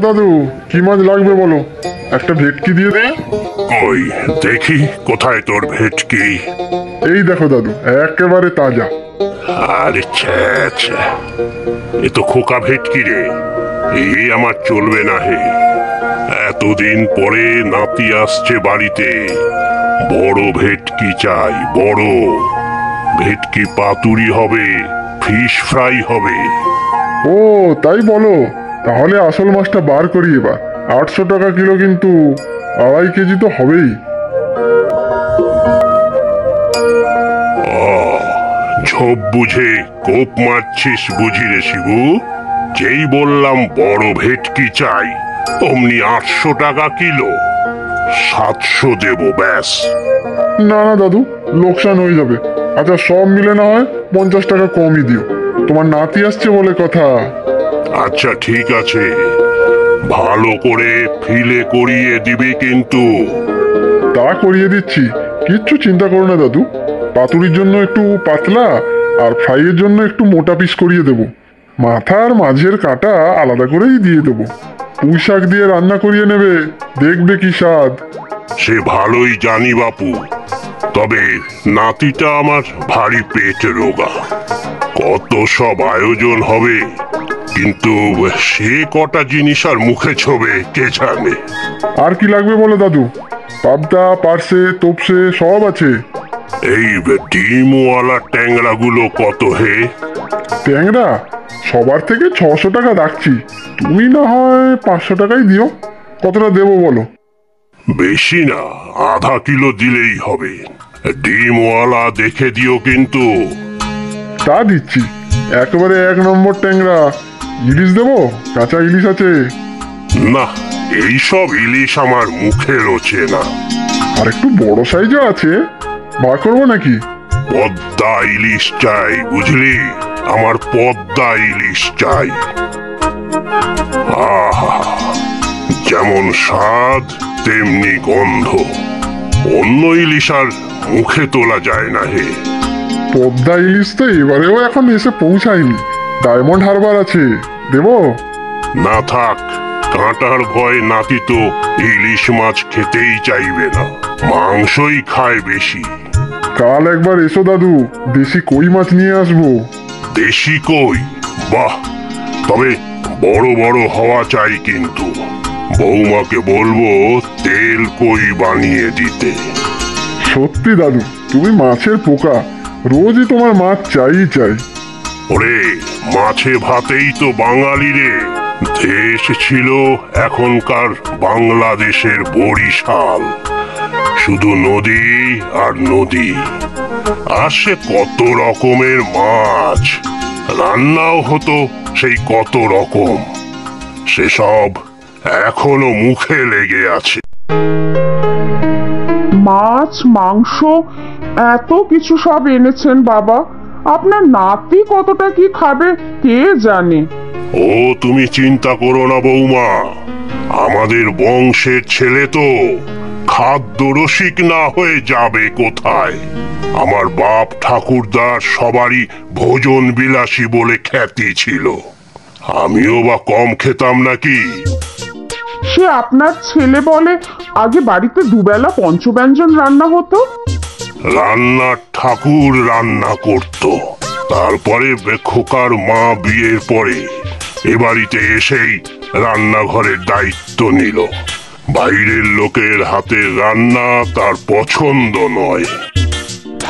দাদু, কি মাছ লাগবে বলো, একটা ভেটকি দিয়ে দে। কই দেখি কোথায় তোর ভেটকি। এই দেখো দাদু, একেবারে তাজা। আরে ছ্যা ছ্যা, এ তো খোকা ভেটকি রে, এই আমার চলবে না হে। এতদিন পরে নাতি আসছে বাড়িতে, বড় ভেটকি চাই, বড় ভেটকি পাতুরি হবে, ফিশ ফ্রাই হবে। ও তাই বলো, তাহলে আসল মাছটা বার করি এবার। 800 টাকা কিলো, কিন্তু 2.5 কেজি তো হবেই। ঝোপ বুঝে কোপ মারছিস বুঝি রে শিবু। যেই বললাম বড় ভেটকি চাই, অমনি 800 টাকা কিলো। 700 দেবো ব্যাস। না না দাদু, লোকসান হয়ে যাবে। আচ্ছা সব মিলে না হয় 50 টাকা কমই দিও, তোমার নাতি আসছে বলে কথা। আচ্ছা ঠিক আছে, ভালো করে ফিলে করিয়ে দিবি কিন্তু। তা করিয়ে দিচ্ছি, কিচ্ছু চিন্তা করো না দাদু। পাতুরির জন্য একটু পাতলা আর ফ্রাইয়ের জন্য একটু মোটা পিস করিয়ে দেবো। মাথার মাঝের কাটা আলাদা করেই দিয়ে দেবো। পুঁই শাক দিয়ে রান্না করিয়ে নেবে, দেখবে কি স্বাদ। সে ভালোই জানি বাপু, তবে নাতিটা আমার ভারী পেট রোগা। কত সব আয়োজন হবে, কিন্তু সে কটা জিনিস আর মুখে ছোবে কে জানে। আর কি লাগবে বলো দাদু, পাবদা, পার্সে, তোপসে সব আছে। এই ডিমওয়ালা ট্যাংরা গুলো কত হে? ট্যাংরা সবার থেকে 600 টাকা রাখছি, তুমি না হয় 500 টাকাই দিও। কতটা দেবো বলো? বেশি না, আধা কিলো দিলেই হবে। ডিমওয়ালা দেখে দিও কিন্তু। তা দিচ্ছি, একেবারে 1 নম্বর ট্যাংরা। ইলিশ দেবো? কাঁচা ইলিশ আছে। না, এইসব ইলিশ আমার মুখে রোচে না। আর একটু বড় সাইজও আছে, বার করবো নাকি? পদ্মা ইলিশ চাই বুঝলি, আমার পদ্মা ইলিশ চাই। আহা, যেমন স্বাদ তেমনি গন্ধ, অন্য ইলিশ আর মুখে তোলা যায় না হে। পদ্মা ইলিশ তো এবারেও এখন এসে পৌঁছায়নি, ডায়মন্ড হারবার আছে, দেবো? না থাক, কাঁটার ভয় নাতি তো ইলিশ মাছ খেতেই চাইবে না, মাংসই খায় বেশি। কাল একবার এসো দাদু, দেশি কই মাছ নিয়ে আসবো। দেশি কই? বাহ, তবে বড় বড় হওয়া চাই কিন্তু। বৌমাকে বলবো তেল কই বানিয়ে দিতে। সত্যি দাদু, তুমি মাছের পোকা, রোজই তোমার মাছ চাই চাই। ওরে, মাছে ভাতেই তো বাঙালি রে। দেশ ছিল এখনকার বাংলাদেশের বরিশাল, শুধু নদী আর নদী। আর সে কত রকমের মাছ, রান্নাও হতো সেই কত রকম, সেসব এখনো মুখে লেগে আছে। মাছ, মাংস, এত কিছু সব এনেছেন বাবা। আপনার নাতি কতটা কি খাবে কে জানে। ও তুমি চিন্তা করো না বৌমা, আমাদের বংশের ছেলে তো খাদ্য রসিক না হয়ে যাবে কোথায়। আমার বাপ ঠাকুরদার সবারই ভোজন বিলাসী বলে খ্যাতি ছিল, আমিও বা কম খেতাম নাকি? সে আপনার ছেলে বলে আগে বাড়িতে দুবেলা পঞ্চব্যঞ্জন রান্না হতো। রান্না ঠাকুর রান্না করত, তারপরে খোকার মা বিয়ের পরে এ বাড়িতে এসেই রান্নাঘরের দায়িত্ব নিল। বাইরের লোকের হাতের রান্না তার পছন্দ নয়।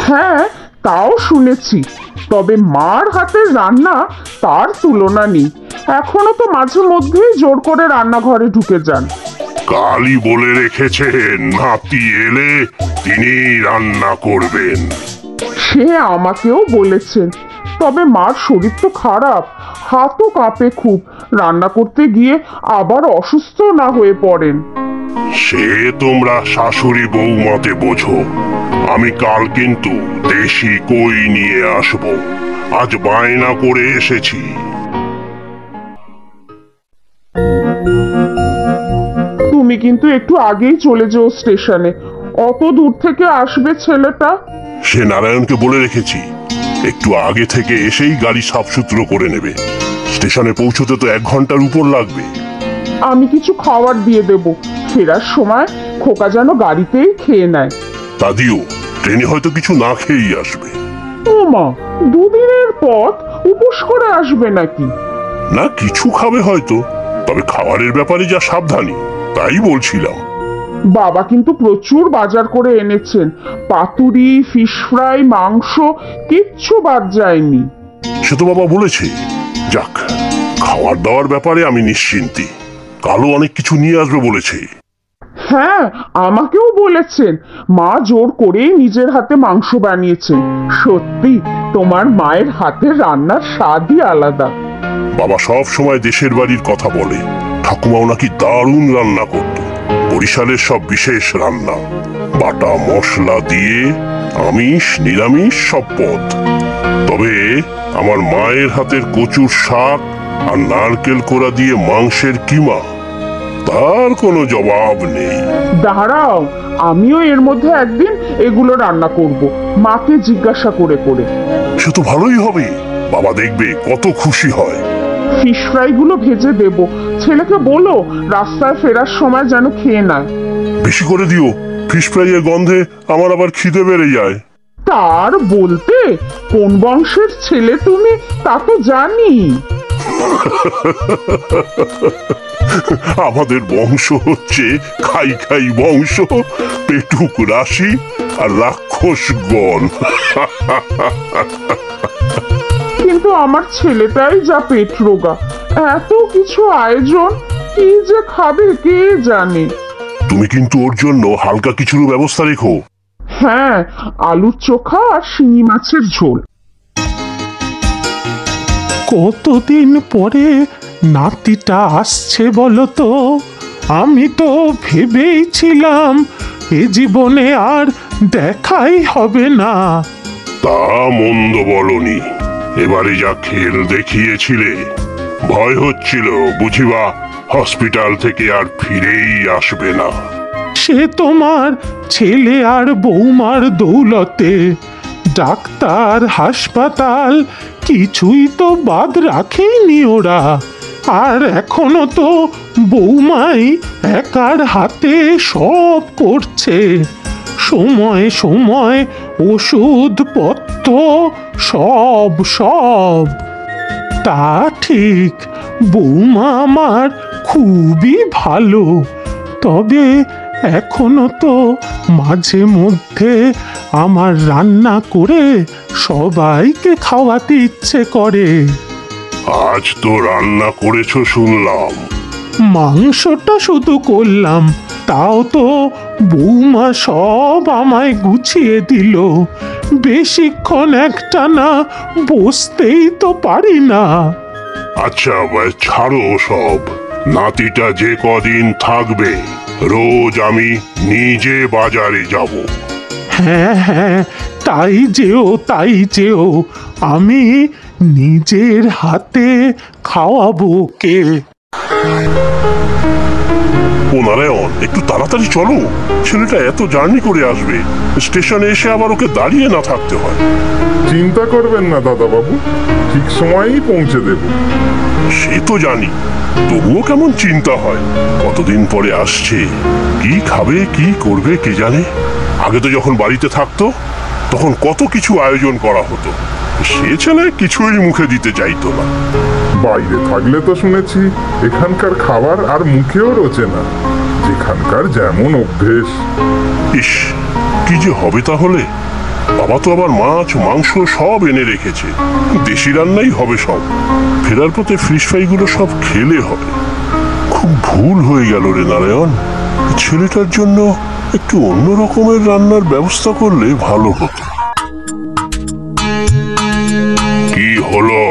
হ্যাঁ, তাও শুনেছি, তবে মার হাতের রান্না তার তুলনা নেই। এখনো তো মাঝে মধ্যেই জোর করে রান্নাঘরে ঢুকে যান। কালই বলে রেখেছেন নাতি এলে তিনি রান্না করবেন। সে আমাকেও বলেছেন, তবে মার শরীর তো খারাপ, হাতও কাঁপে খুব। রান্না করতে গিয়ে আবার অসুস্থ না হয়ে পড়েন। সে তোমরা শাশুড়ি বৌমাতে বোঝো। আমি কাল কিন্তু দেশি কই নিয়ে আসব, আজ বায়না করে এসেছি। তুমি কিন্তু একটু আগেই চলে যেও স্টেশনে, অত দূর থেকে আসবে ছেলেটা। সে নারায়ণকে বলে রেখেছি, একটু আগে থেকে এসেই গাড়ি সাফসুতরো করে নেবে। স্টেশনে পৌঁছতে তো 1 ঘন্টার উপর লাগবে। আমি কিছু খাবার দিয়ে দেব, ফেরার সময় খোকা যেন গাড়িতেই খেয়ে নেয়। তা দিও, ট্রেনে হয়তো কিছু না খেয়েই আসবে। ও মা, দুদিনের পথ উপোস করে আসবে নাকি? না, কিছু খাবে হয়তো, তবে খাবারের ব্যাপারে যা সাবধানী তাই বলছিলাম। বাবা কিন্তু প্রচুর বাজার করে এনেছেন, পাতুরি, ফিশ ফ্রাই, মাংস, কিচ্ছু বাদ যায়নি। সে তো বাবা বলেছে। যাক, খাওয়ার দাওয়ার ব্যাপারে আমি নিশ্চিন্তি। কালো অনেক কিছু নিয়ে আসবে বলেছে। হ্যাঁ, আমাকেও বলেছেন, মা জোর করেই নিজের হাতে মাংস বানিয়েছেন। সত্যি তোমার মায়ের হাতের রান্নার স্বাদই আলাদা। বাবা সব সময় দেশের বাড়ির কথা বলে। ঠাকুমাও নাকি দারুণ রান্না করত, বরিশালের সব বিশেষ রান্না, বাটা মশলা দিয়ে আমিষ নিরামিষ সব পদ। তবে আমার মায়ের হাতের কচুর শাক আর নারকেল কোড়া দিয়ে মাংসের কিমা, তার কোনো জবাব নেই। দাঁড়াও, আমিও এর মধ্যে একদিন এগুলো রান্না করব, মাকে জিজ্ঞাসা করে করে। সে তো ভালোই হবে, বাবা দেখবে কত খুশি হয়। ফিশ ফ্রাই গুলো ভেজে দেব, ছেলেকে বলো রাস্তায় ফেরার সময় যেন খেয়ে নেয়। বেশি করে দিও, ফিশ ফ্রাইয়ের গন্ধে আমার আবার খিদে বেড়ে যায়। তার বলতে, কোন বংশের ছেলে তুমি তা তো জানি। আমাদের বংশ হচ্ছে খাই খাই বংশ, পেটুক রাশি আর রাক্ষস গণ। কিন্তু আমার ছেলেটাই যা পেট রোগা, এত কিছু আয়োজন, কি যে খাবে কে জানে। তুমি কিন্তু ওর জন্য হালকা কিছুর ব্যবস্থা রেখো। হ্যাঁ, আলুর চোখা আর শিঙি মাছের ঝোল। কতদিন পরে নাতিটা আসছে বলো তো? আমি তো ভেবেইছিলাম এ জীবনে আর দেখাই হবে না। তা মন্দ বলনি, এবারে যা খেল দেখিয়েছিলে, ভয় হচ্ছিল বুঝিবা হসপিটাল থেকে আর ফিরেই আসবে না। সে তোমার ছেলে আর বৌমার দৌলতে। ডাক্তার, হাসপাতাল কিছুই তো বাদ রাখেনি ওরা। আর এখনো তো বৌমাই একার হাতে সব করছে, সময় সময় ওষুধপত্র সব সব। তা ঠিক, বৌমা আমার খুবই ভালো, তবে এখনো তো মাঝে মধ্যে আমার রান্না করে সবাইকে খাওয়াতে ইচ্ছে করে। আজ তো রান্না করেছো শুনলাম। মাংসটা শুধু করলাম, তাও তো বৌমা সব আমায় গুছিয়ে দিল। বেশিক্ষণ একটানা বসতেই তো পারি না। আচ্ছা ছাড়ো সব, নাতিটা যে কদিন থাকবে রোজ আমি নিজে বাজারে যাব। হ্যাঁ হ্যাঁ, তাই যেও তাই যেও, আমি নিজের হাতে খাওয়াবো কে। ও নারায়ণ, একটু তাড়াতাড়ি চলো, ছেলেটা এত জার্নি করে আসবে, স্টেশনে এসে আবার ওকে দাঁড়িয়ে না থাকতে হয়। চিন্তা করবেন না দাদাবাবু, ঠিক সময়েই পৌঁছে দেব। সে তো জানি, তবুও কেমন চিন্তা হয়। কতদিন পরে আসছে, কি খাবে কি করবে কে জানে। আগে তো যখন বাড়িতে থাকতো তখন কত কিছু আয়োজন করা হতো, সে ছেলে কিছুই মুখে দিতে চাইতো না। বাইরে থাকলে তো শুনেছি এখানকার খাবার আর মুখেও রোচে না, যেখানকার যেমন অভ্যেস। ইস, কি যে হবে তাহলে। বাবা তো আবার মাছ মাংস সব এনে রেখেছে, দেশি রান্নাই হবে সব। ফেরার পথে ফিশ ফ্রাইগুলো সব খেলে হবে। খুব ভুল হয়ে গেল রে নারায়ণ, ছেলেটার জন্য একটু অন্য রকমের রান্নার ব্যবস্থা করলে ভালো হতো। কি হলো,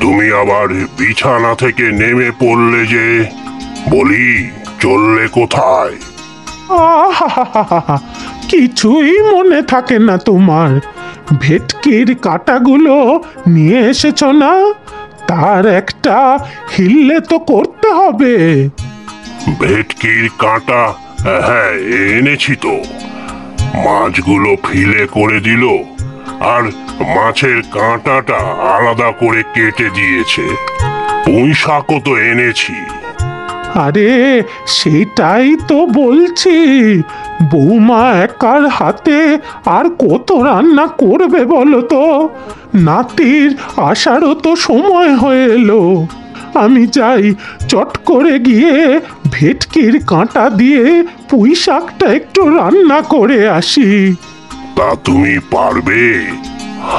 তুমি আবার বিছানা থেকে নেমে পড়লে যে? বলি, চললে কোথায়? আহাহাহাহা, কিছুই মনে থাকে না তোমার? ভেটকির কাঁটাগুলো নিয়ে এসেছ না? তার একটা হিললে তো করতে হবে। ভেটকির কাঁটা? হ্যাঁ, এনেছি তো। মাছগুলো ফিলে করে দিল আর মাছের কাঁটাটা আলাদা করে কেটে দিয়েছে। পুঁই শাকও তো এনেছি। আরে সেটাই তো বলছি, বৌমা একার হাতে আর কত রান্না করবে বলো তো? নাতির আসারও তো সময় হয়ে এলো। আমি যাই, চট করে গিয়ে ভেটকির কাঁটা দিয়ে পুঁই শাকটা একটু রান্না করে আসি। তা তুমি পারবে?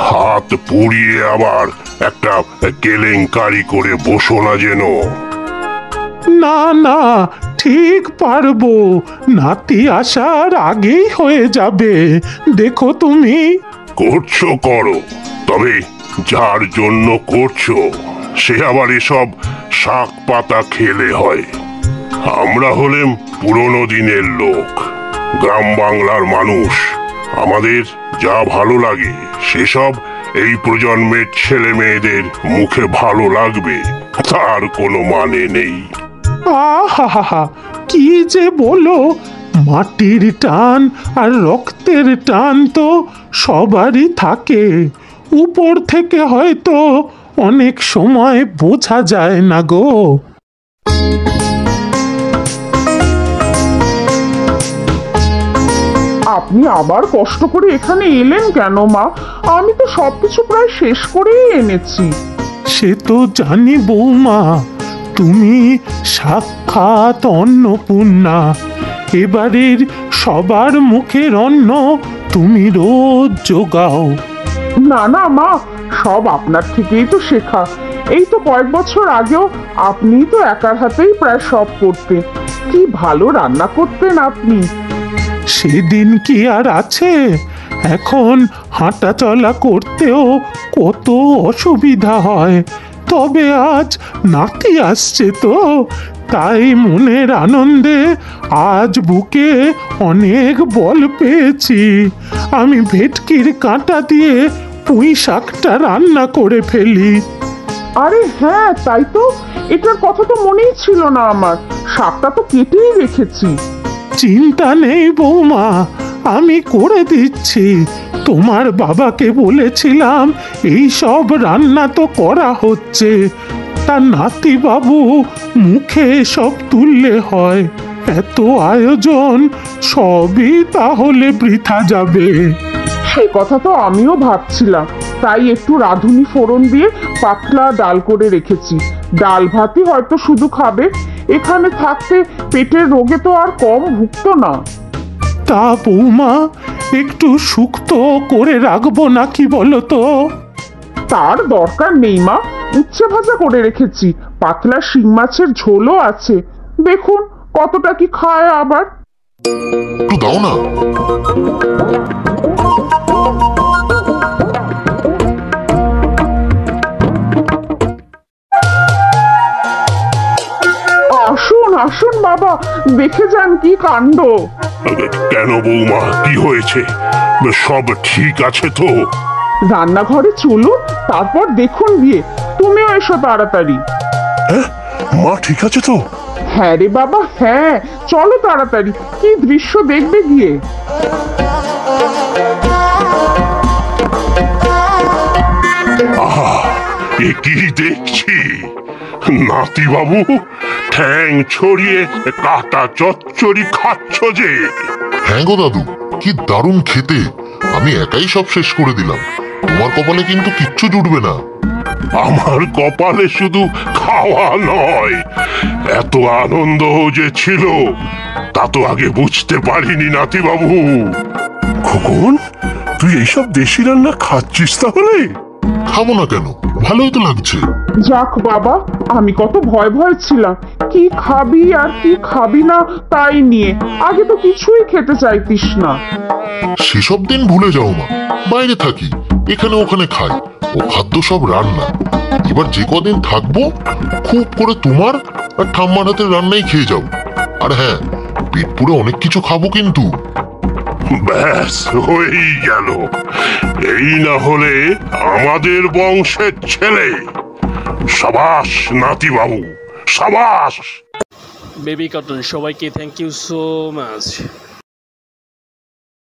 হাত পুড়িয়ে আবার একটা কেলেঙ্কারি করে বসো না যেন। না না, ঠিক পারবো, নাতি আসার আগেই হয়ে যাবে, দেখো তুমি। করছো করো, তবে যার জন্য করছো সে আবার এসব শাক পাতা খেলে হয়? আমরা হলেম পুরনো দিনের লোক, গ্রাম বাংলার মানুষ। আমাদের যা ভালো লাগে সেসব এই প্রজন্মের ছেলে মেয়েদের মুখে ভালো লাগবে তার কোনো মানে নেই। আহা, কি যে বলো! মাটির টান আর রক্তের টান তো সবারই থাকে, উপর থেকে হয়তো অনেক সময় বোঝা যায় না গো। আপনি আবার কষ্ট করে এখানে এলেন কেন মা? আমি তো সবকিছু প্রায় শেষ করেই এনেছি। সে তো জানি বৌমা, তুমি সাক্ষাৎ অন্নপূর্ণা, এবারের সবার মুখের অন্ন তুমি রোজ জোগাও। না না মা, সব আপনার থেকেই তো শেখা। এই তো কয়েক বছর আগেও আপনিই তো একার হাতেই প্রায় সব করতেন। কি ভালো রান্না করতেন আপনি। সেদিন কি আর আছে? এখন হাঁটা চলা করতেও কত অসুবিধা হয়। তবে আজ নাতি আসছে তো, তাই মনের আনন্দে আজ বুকে অনেক বল পেয়েছি। আমি ভেটকির কাঁটা দিয়ে পুঁই শাকটা রান্না করে ফেলি। আরে হ্যাঁ, তাই তো, এটার কথা তো মনেই ছিল না আমার। শাকটা তো কেটেই রেখেছি। চিন্তা নেই বৌমা, আমি করে দিচ্ছি। তোমার বাবাকে বলেছিলাম এই সব রান্না তো করা হচ্ছে, তার নাতি বাবু মুখে সব তুললে হয়। এত আয়োজন সবই তাহলে বৃথা যাবে। সে কথা তো আমিও ভাবছিলাম, তাই একটু রাঁধুনি ফোড়ন দিয়ে পাতলা ডাল করে রেখেছি। ডাল ভাতই হয়তো শুধু খাবে। এখানে থাকতে পেটের রোগে তো আর কম ভুগতো না। তা বৌমা, একটু শুক্তো করে রাখবো নাকি বলো তো? তার দরকার নেই মা, উচ্ছে ভাজা করে রেখেছি। পাতলা শিং মাছের ঝোলও আছে। দেখুন কতটা কি খায় আবার। একটু দাও না। আসুন আসুন বাবা, দেখে যান কি কাণ্ড। কেন বৌমা, কি হয়েছে? সব ঠিক আছে তো? রান্নাঘরে চলুন, তারপর দেখুন গিয়ে। তুমিও এসো তাড়াতাড়ি। মা ঠিক আছে তো? হ্যাঁ রে বাবা, হ্যাঁ, চলো তাড়াতাড়ি। কি দৃশ্য দেখবে গিয়ে। আহা, এ কি দেখছি! নাতি বাবু ঠ্যাং ছড়িয়ে কাটা চচ্চড়ি খাচ্ছ যে? হ্যাঁ গো দাদু, কি দারুণ খেতে। আমি একাই সব শেষ করে দিলাম। তোমার কপালে কিন্তু কিচ্ছু জুটবে না। আমার কপালে শুধু খাওয়া নয়, এত আনন্দ যে ছিল তা তো আগে বুঝতে পারিনি নাতি বাবু। খোকন, তুই এইসব দেশি রান্না খাচ্ছিস তাহলে? খাবো না কেন, ভালোই তো লাগছে। যাক বাবা, আমি কত ভয় ভয় ছিলাম কি খাবি আর কি খাবি না তাই নিয়ে। আগে তো কিছুই খেতে চাইতিস না। সেসব দিন ভুলে যাও মা, বাইরে থাকি, এখানে ওখানে খাই, ও খাদ্য সব রান্না। এবার যে কদিন থাকবো খুব করে তোমার আর ঠাম্মার হাতের রান্নাই খেয়ে যাও। আর হ্যাঁ, পেট পুরে অনেক কিছু খাবো কিন্তু। ব্যাস হয়েই গেল। এই না হলে আমাদের বংশের ছেলে। সাবাস নাতি বাবু, সাবাস। বেবি কার্টুন সবাইকে থ্যাংক ইউ সো মাচ।